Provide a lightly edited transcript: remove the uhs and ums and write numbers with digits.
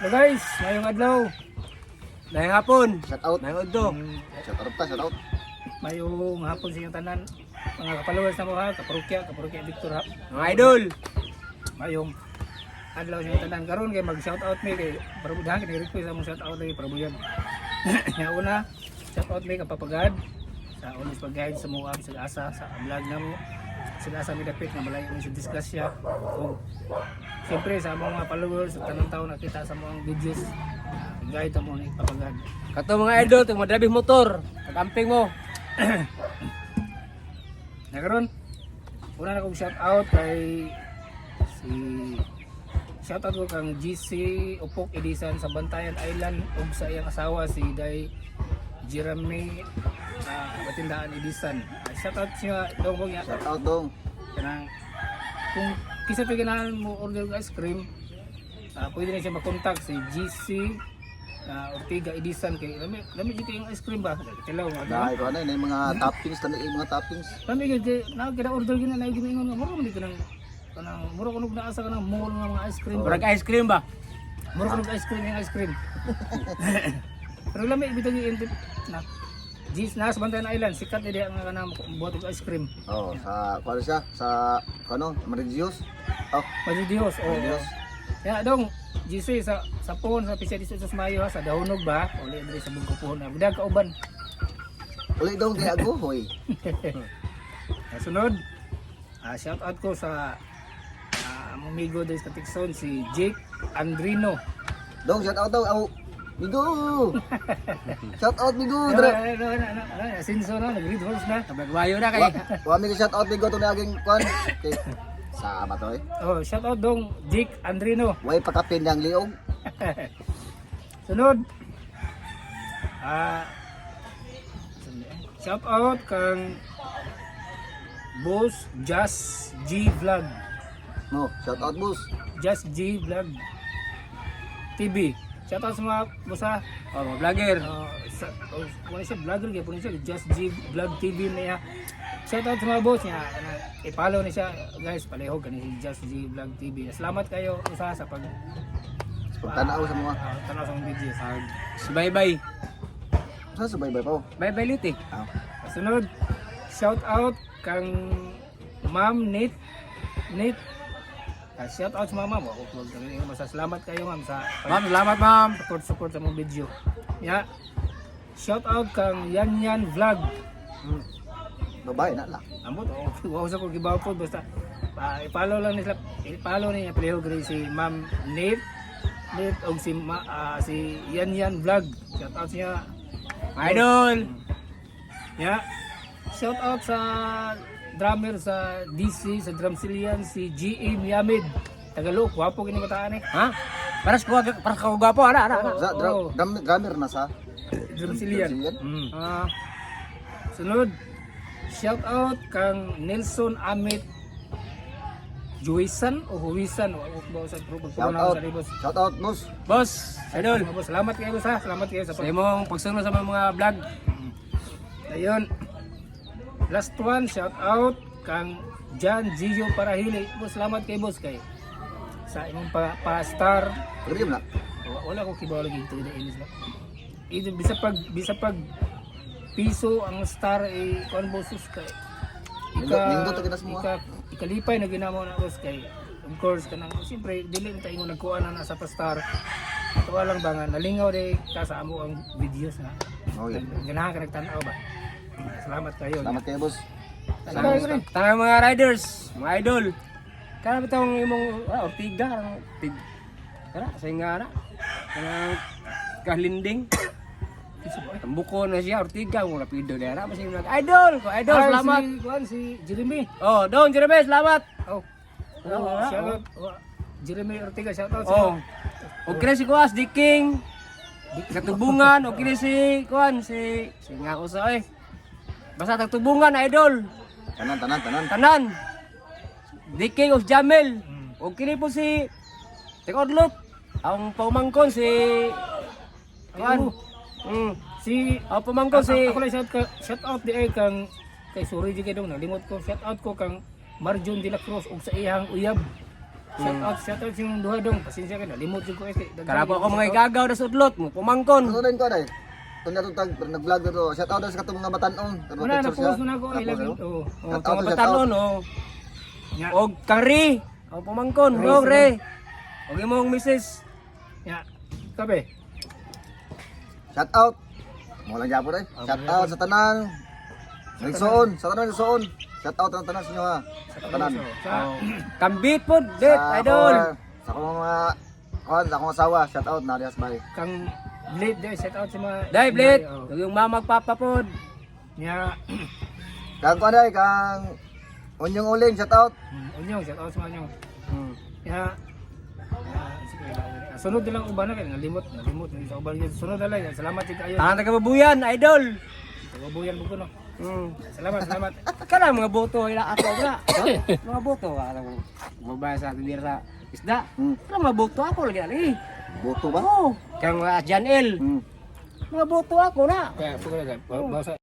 So guys, ngayong adlaw, ngayong hapon, Shout out. ngayong udto, Shout out ta, shout out. ngayong hapon sa inyong tanan, mga kapalawers na mo ha, kaparokya Victor ha, mga idol, ngayong adlaw sa inyong tanan, karon kay mag-shoutout me kay parabudahan kay request among shoutout kay parabuyan. Nga una, shoutout me kapapagad sa ulis pag-guide sa mga sa asa sa vlog na mo. Sila sa midapit na malayo mo sa discuss siya. O siyempre sa mga followers sa tanang taon nakita sa mga videos, guide mo ni papagad. Kato mga idol, itong madrabing motor, pag-amping mo. Nakaroon, una na kong shout out kay si shout out ko kang GC Upok Edisan sa Bantayan Island ug sa iyang asawa si Day Jeremy Batindaan Edisan. Shout out siya dong niya. Shout out dong. Kanang kung kisa piganahan mo order ng ice cream, pwede na siya makontak si GC Ortiga Edisan kay lami dito yung ice cream ba? Tilaw nga Dahil ko ano, yung mga toppings, tanda yung mga toppings. lami gid na kada order gina na gimingon nga mura man dito nang kanang mura kunog na asa kanang mall nga mga ice cream. Murag ice cream ba? Mura kunog ice cream yung ice cream. Pero lami bitaw yung na G's na sa Bantayan Island, sikat na diya nga kanang buhat og ice cream. Oh, sa kuno siya, sa ano, Maridios. Oh, Padidios o. Maridios. Ya dong, GC sa phone sa Pisa 18 Mayo ha, sa Dahunog ba? Uli diri sa Bugkupon. Budag ka uban. Uli dong di ako, hoy. Sunod, shout out ko sa among amigo diri sa Tikson si Jake Andrino. Dong, shout out daw. Migo! Shout out, Migo! Sinso na, nag-read horse na. Kabagwayo na kay. Wami ka shout out, Migo, ito na aging kwan. Okay. Sa ba to eh? Oh, shout out dong Jake Andrino. Way pakapin niyang liog. Sunod, shout out kang Boss Just G Vlog. No, shout out, boss. Just G Vlog TV. Shout out sa mga bosa. Oh, mga vlogger. Wala siya vlogger kaya po siya Just G Vlog TV niya. Shout out sa mga boss niya. I-follow niya siya guys. Palihog ka ni si Just G Vlog TV. Salamat kayo usa sa pag Tanaw sa mga. tanaw sa mga videos. Si bye-bye. Saan sa bye-bye pa? Bye-bye Liti. Sunod, shout out kang Ma'am Nate. Shout out sa mga ma'am. Salamat kayo ma'am sa Ma'am, salamat ma'am. support sa mga video. Ya. Shout out kang Yan Vlog. Babae na lang. Amot wow sa ko gibaw po basta i-follow lang nila. I-follow niya pleho gri si Ma'am Nate og si Yan Vlog. Shout out siya. Idol. Ya. Shout out sa drummer sa DC sa Drumsilian si G.E. Miamid. Tagalog, wapo gini kataan eh. Ha? Para ka gwapo ana. Sa Oo. drummer na sa Drumsilian. Drumsilian? Sunod, shout out kang Nelson Amit Juisan o Huwisan sa grupo Shout out. Shout out, boss. Boss, idol. Salamat kayo sa salamat kayo sa Sa imong pagsunod sa mga vlog. Ayun. Last one, shout out kang John Gio Parahili. Boss, salamat kay boss kay sa imong pa-star. Pagkakita na. Wala ko kibaw lagi ito inis na. Ito bisa pag piso ang star kon bosses kay. Nindot kita semua. Ikalipay na ginamo na boss kay. Of course kanang siyempre dili ta ingon nagkuha na sa pa-star. Tuwa lang ba nga nalingaw day ka sa amo ang videos na. Oh, yeah. Ganahan ka nagtanaw ba? Salamat kayo. Salamat kayo, boss. Tanang mga riders, mga idol. Kana bitong imong Ortiga, Kana sa ingana. Kana kalinding. Tambuko na siya Ortiga, mo rapido na ra basta idol ko. Idol, salamat. Si Jeremy. Oh, don Jeremy, salamat. Oh. Shout out. Jeremy Ortiga, shout out. Oh. Okay si Kuas di King. Katubungan, okay si Kuan si nga ko sa basta tagtubungan idol. Tanan. Tanan. The King of Jamel. Okay po si Tekodlop. Ang pamangkon si Kuan. Si Pamangkon si ako lang shout out di ay kang kay sorry di kay dong nalimot ko. Shout out ko kang Marjon de la Cruz ug sa iyang uyab. Shout out yung duha dong. Pasensya ka na. Limot yung ko ito. Kala po ako mga igagaw na sudlot mo, pumangkon. Ano din ko dai? Tunya tutag nag-vlog dito. Shout out sa katong mga batanon. Wala na post na ako. I love you. Oo. O, Shout out, kung shout batanon, o. Nya. O, kang Ri. O, pumangkon. O, Re. O, imong misis. Nya. Kabe. Shout out. Mo lang gyapon dai. Shout out sa tanan. Nagsuon, sa tanan nagsuon. Shout out ang tanan sa inyo ha. Sa tanan. Sa Kambit po, dit, Sa idol. Sa akong mga sa akong asawa, shout out na Arias Bay. kang Blade day. Shout out sa mga. Dai, Blit. Oo. Yung mamagpapapod. Nya. Kang ko dai kang Onyong Uling, shout out. Unyong. Shout out sa mga unyong. Nya. Sige. Sunod na lang uban na kaya nalimot sa uban yun. Sunod na lang. Salamat din kayo. Tangan taga-babuyan, idol. Kabubuyan mo ko no. Salamat. Kana mga boto ila ako na. Mga boto alam mo. Mabaya sa atin dira sa isda. Kana mga boto ako lagi lagi. Boto ba? Oh, kang Janel. Mga boto ako na. Kaya po ka na. Bawsa.